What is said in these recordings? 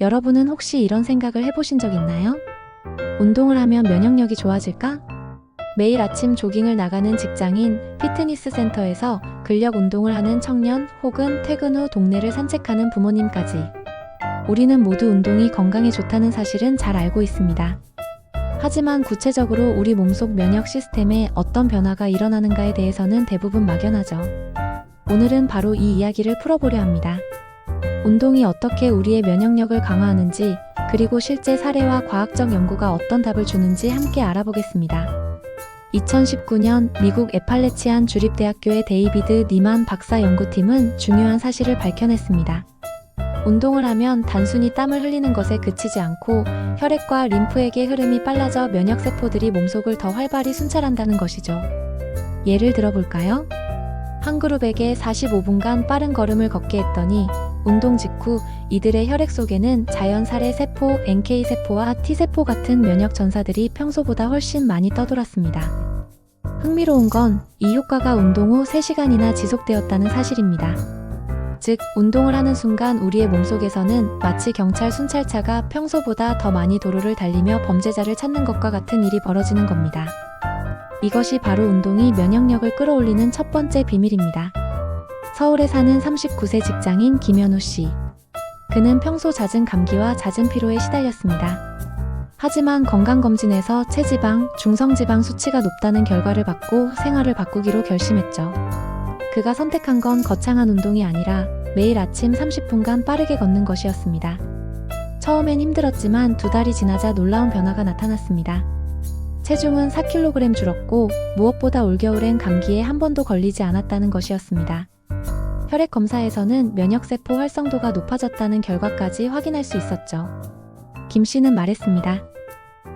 여러분은 혹시 이런 생각을 해보신 적 있나요? 운동을 하면 면역력이 좋아질까? 매일 아침 조깅을 나가는 직장인, 피트니스 센터에서 근력 운동을 하는 청년 혹은 퇴근 후 동네를 산책하는 부모님까지 우리는 모두 운동이 건강에 좋다는 사실은 잘 알고 있습니다. 하지만 구체적으로 우리 몸속 면역 시스템에 어떤 변화가 일어나는가에 대해서는 대부분 막연하죠. 오늘은 바로 이 이야기를 풀어보려 합니다. 운동이 어떻게 우리의 면역력을 강화하는지, 그리고 실제 사례와 과학적 연구가 어떤 답을 주는지 함께 알아보겠습니다. 2019년 미국 애팔레치안 주립대학교의 데이비드 니만 박사 연구팀은 중요한 사실을 밝혀냈습니다. 운동을 하면 단순히 땀을 흘리는 것에 그치지 않고 혈액과 림프액의 흐름이 빨라져 면역세포들이 몸속을 더 활발히 순찰한다는 것이죠. 예를 들어볼까요? 한 그룹에게 45분간 빠른 걸음을 걷게 했더니 운동 직후 이들의 혈액 속에는 자연살해 세포, NK세포와 T세포 같은 면역 전사들이 평소보다 훨씬 많이 떠돌았습니다. 흥미로운 건 이 효과가 운동 후 3시간이나 지속되었다는 사실입니다. 즉, 운동을 하는 순간 우리의 몸속에서는 마치 경찰 순찰차가 평소보다 더 많이 도로를 달리며 범죄자를 찾는 것과 같은 일이 벌어지는 겁니다. 이것이 바로 운동이 면역력을 끌어올리는 첫 번째 비밀입니다. 서울에 사는 39세 직장인 김현우 씨. 그는 평소 잦은 감기와 잦은 피로에 시달렸습니다. 하지만 건강검진에서 체지방, 중성지방 수치가 높다는 결과를 받고 생활을 바꾸기로 결심했죠. 그가 선택한 건 거창한 운동이 아니라 매일 아침 30분간 빠르게 걷는 것이었습니다. 처음엔 힘들었지만 2달이 지나자 놀라운 변화가 나타났습니다. 체중은 4kg 줄었고 무엇보다 올겨울엔 감기에 한 번도 걸리지 않았다는 것이었습니다. 혈액 검사에서는 면역세포 활성도가 높아졌다는 결과까지 확인할 수 있었죠. 김 씨는 말했습니다.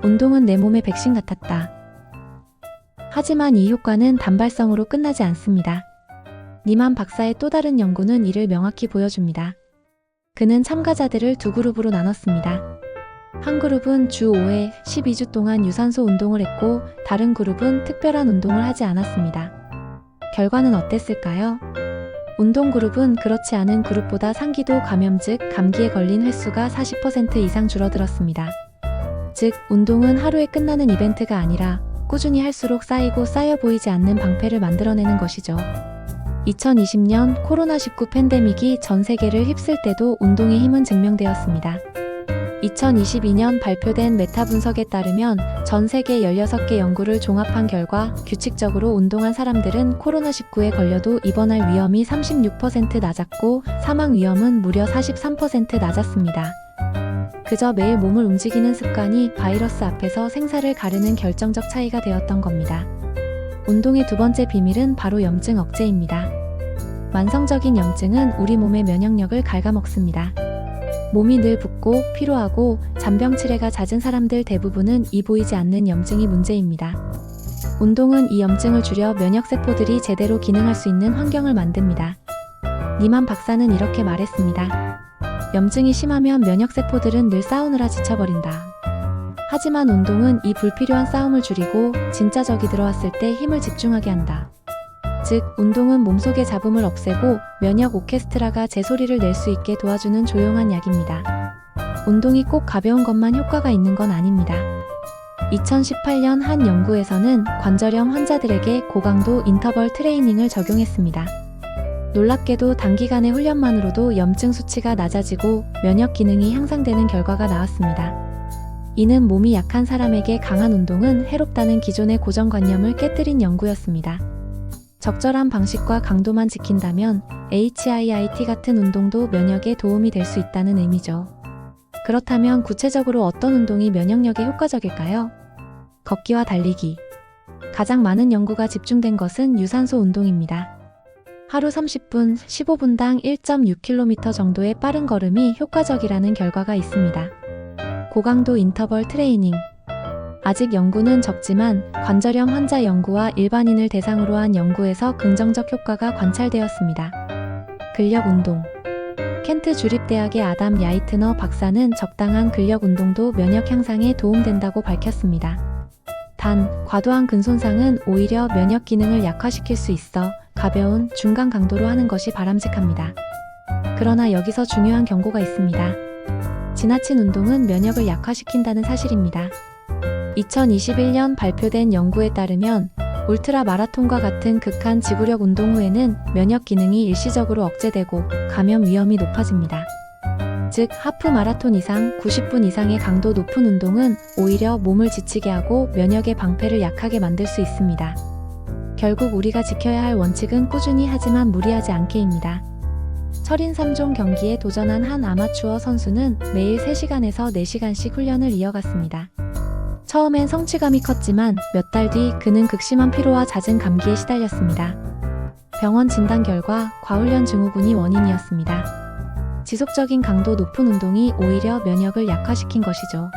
운동은 내 몸의 백신 같았다. 하지만 이 효과는 단발성으로 끝나지 않습니다. 니만 박사의 또 다른 연구는 이를 명확히 보여줍니다. 그는 참가자들을 2그룹으로 나눴습니다. 한 그룹은 주 5회 12주 동안 유산소 운동을 했고 다른 그룹은 특별한 운동을 하지 않았습니다. 결과는 어땠을까요? 운동 그룹은 그렇지 않은 그룹보다 상기도 감염 즉 감기에 걸린 횟수가 40% 이상 줄어들었습니다. 즉, 운동은 하루에 끝나는 이벤트가 아니라 꾸준히 할수록 쌓이고 쌓여 보이지 않는 방패를 만들어내는 것이죠. 2020년 코로나19 팬데믹이 전 세계를 휩쓸 때도 운동의 힘은 증명되었습니다. 2022년 발표된 메타 분석에 따르면 전 세계 16개 연구를 종합한 결과 규칙적으로 운동한 사람들은 코로나19에 걸려도 입원할 위험이 36% 낮았고 사망 위험은 무려 43% 낮았습니다. 그저 매일 몸을 움직이는 습관이 바이러스 앞에서 생사를 가르는 결정적 차이가 되었던 겁니다. 운동의 두 번째 비밀은 바로 염증 억제입니다. 만성적인 염증은 우리 몸의 면역력을 갉아먹습니다. 몸이 늘 붓고 피로하고 잔병 치레가 잦은 사람들 대부분은 이 보이지 않는 염증이 문제입니다. 운동은 이 염증을 줄여 면역세포들이 제대로 기능할 수 있는 환경을 만듭니다. 니만 박사는 이렇게 말했습니다. 염증이 심하면 면역세포들은 늘 싸우느라 지쳐버린다. 하지만 운동은 이 불필요한 싸움을 줄이고 진짜 적이 들어왔을 때 힘을 집중하게 한다. 즉, 운동은 몸속의 잡음을 없애고 면역 오케스트라가 제 소리를 낼 수 있게 도와주는 조용한 약입니다. 운동이 꼭 가벼운 것만 효과가 있는 건 아닙니다. 2018년 한 연구에서는 관절염 환자들에게 고강도 인터벌 트레이닝을 적용했습니다. 놀랍게도 단기간의 훈련만으로도 염증 수치가 낮아지고 면역 기능이 향상되는 결과가 나왔습니다. 이는 몸이 약한 사람에게 강한 운동은 해롭다는 기존의 고정관념을 깨뜨린 연구였습니다. 적절한 방식과 강도만 지킨다면 HIIT 같은 운동도 면역에 도움이 될 수 있다는 의미죠. 그렇다면 구체적으로 어떤 운동이 면역력에 효과적일까요? 걷기와 달리기. 가장 많은 연구가 집중된 것은 유산소 운동입니다. 하루 30분, 15분당 1.6km 정도의 빠른 걸음이 효과적이라는 결과가 있습니다. 고강도 인터벌 트레이닝. 아직 연구는 적지만 관절염 환자 연구와 일반인을 대상으로 한 연구에서 긍정적 효과가 관찰되었습니다. 근력 운동. 켄트 주립대학의 아담 야이트너 박사는 적당한 근력 운동도 면역 향상에 도움된다고 밝혔습니다. 단, 과도한 근손상은 오히려 면역 기능을 약화시킬 수 있어 가벼운, 중간 강도로 하는 것이 바람직합니다. 그러나 여기서 중요한 경고가 있습니다. 지나친 운동은 면역을 약화시킨다는 사실입니다. 2021년 발표된 연구에 따르면 울트라 마라톤과 같은 극한 지구력 운동 후에는 면역 기능이 일시적으로 억제되고 감염 위험이 높아집니다. 즉, 하프 마라톤 이상 90분 이상의 강도 높은 운동은 오히려 몸을 지치게 하고 면역의 방패를 약하게 만들 수 있습니다. 결국 우리가 지켜야 할 원칙은 꾸준히 하지만 무리하지 않게입니다. 철인 3종 경기에 도전한 한 아마추어 선수는 매일 3시간에서 4시간씩 훈련을 이어갔습니다. 처음엔 성취감이 컸지만 몇 달 뒤 그는 극심한 피로와 잦은 감기에 시달렸습니다. 병원 진단 결과 과훈련 증후군이 원인이었습니다. 지속적인 강도 높은 운동이 오히려 면역을 약화시킨 것이죠.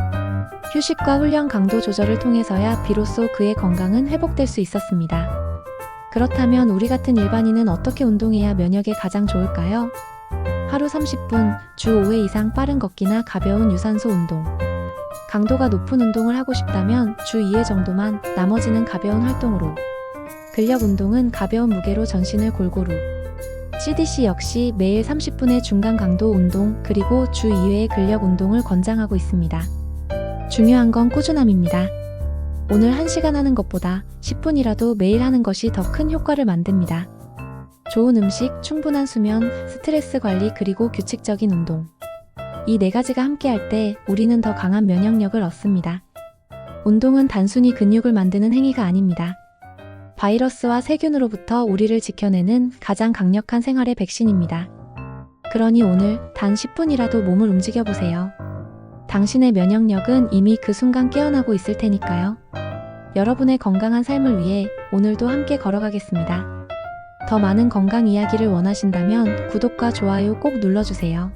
휴식과 훈련 강도 조절을 통해서야 비로소 그의 건강은 회복될 수 있었습니다. 그렇다면 우리 같은 일반인은 어떻게 운동해야 면역에 가장 좋을까요? 하루 30분, 주 5회 이상 빠른 걷기나 가벼운 유산소 운동. 강도가 높은 운동을 하고 싶다면 주 2회 정도만, 나머지는 가벼운 활동으로. 근력 운동은 가벼운 무게로 전신을 골고루. CDC 역시 매일 30분의 중간 강도 운동 그리고 주 2회의 근력 운동을 권장하고 있습니다. 중요한 건 꾸준함입니다. 오늘 1시간 하는 것보다 10분이라도 매일 하는 것이 더 큰 효과를 만듭니다. 좋은 음식, 충분한 수면, 스트레스 관리 그리고 규칙적인 운동. 이 4가지가 함께할 때 우리는 더 강한 면역력을 얻습니다. 운동은 단순히 근육을 만드는 행위가 아닙니다. 바이러스와 세균으로부터 우리를 지켜내는 가장 강력한 생활의 백신입니다. 그러니 오늘 단 10분이라도 몸을 움직여보세요. 당신의 면역력은 이미 그 순간 깨어나고 있을 테니까요. 여러분의 건강한 삶을 위해 오늘도 함께 걸어가겠습니다. 더 많은 건강 이야기를 원하신다면 구독과 좋아요 꼭 눌러주세요.